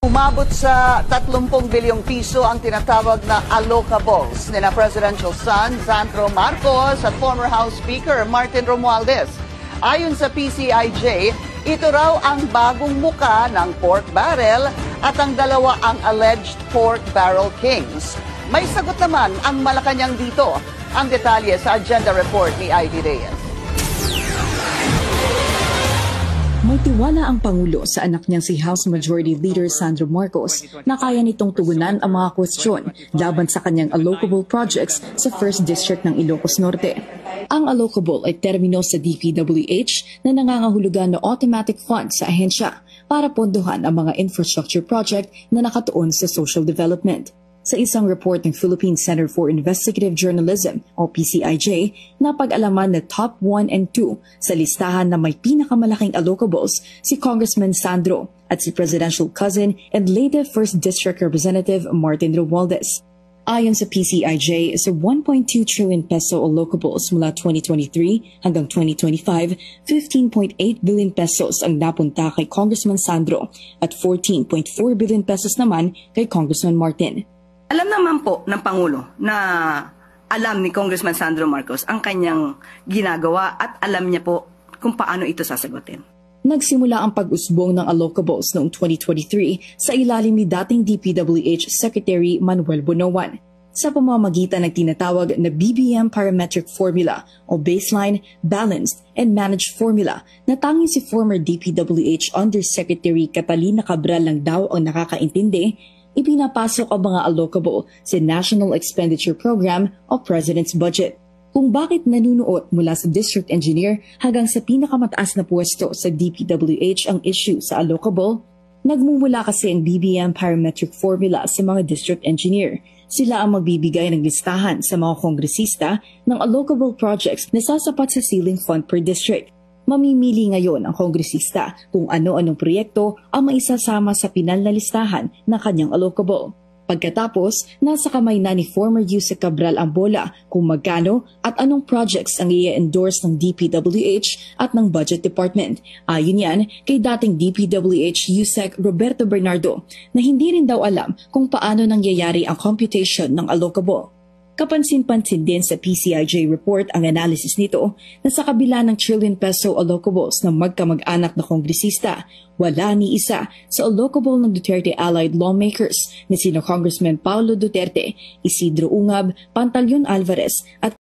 Umabot sa 30 bilyong piso ang tinatawag na allocables ni na presidential son Sandro Marcos at former House Speaker Martin Romualdez. Ayon sa PCIJ, ito raw ang bagong muka ng pork barrel at ang dalawa ang alleged pork barrel kings. May sagot naman ang Malacanang dito. Ang detalye sa agenda report ni Ivy Reyes. May tiwala ang Pangulo sa anak niyang si House Majority Leader Sandro Marcos na kaya nitong tugunan ang mga kwestiyon laban sa kanyang allocable projects sa 1st District ng Ilocos Norte. Ang allocable ay termino sa DPWH na nangangahulugan na automatic fund sa ahensya para pondohan ang mga infrastructure project na nakatuon sa social development. Sa isang report ng Philippine Center for Investigative Journalism o PCIJ, napag-alaman na top 1 and 2 sa listahan na may pinakamalaking allocables si Congressman Sandro at si presidential cousin and late 1st District Representative Martin Romualdez. Ayon sa PCIJ, sa 1.2 trillion peso allocables mula 2023 hanggang 2025, 15.8 billion pesos ang napunta kay Congressman Sandro at 14.4 billion pesos naman kay Congressman Martin. Alam naman po ng Pangulo na alam ni Congressman Sandro Marcos ang kanyang ginagawa at alam niya po kung paano ito sasagutin. Nagsimula ang pag-usbong ng allocables noong 2023 sa ilalim ni dating DPWH Secretary Manuel Bonoan sa pamamagitan ng tinatawag na BBM Parametric Formula o Baseline, Balanced, and Managed Formula na tanging si former DPWH Undersecretary Catalina Cabral lang daw ang nakakaintindi. Ipinapasok ang mga allocable sa National Expenditure Program o President's Budget. Kung bakit nanunuot mula sa District Engineer hanggang sa pinakamataas na pwesto sa DPWH ang issue sa allocable, nagmumula kasi ang BBM Parametric Formula sa mga District Engineer. Sila ang magbibigay ng listahan sa mga kongresista ng allocable projects na sasapat sa ceiling fund per district. Mamimili ngayon ang kongresista kung ano-anong proyekto ang maisasama sa pinal na listahan ng kanyang allocable. Pagkatapos, nasa kamay na ni former Yusek Cabral ang bola kung magkano at anong projects ang i-endorse ng DPWH at ng Budget Department. Ayon yan kay dating DPWH Yusek Roberto Bernardo na hindi rin daw alam kung paano nangyayari ang computation ng allocable. Kapansin-pansin din sa PCIJ report ang analysis nito na sa kabila ng trillion peso allocables ng magkamag-anak na kongresista, wala ni isa sa allocable ng Duterte allied lawmakers na sina Congressman Paulo Duterte, Isidro Ungab, Pantaleon Alvarez at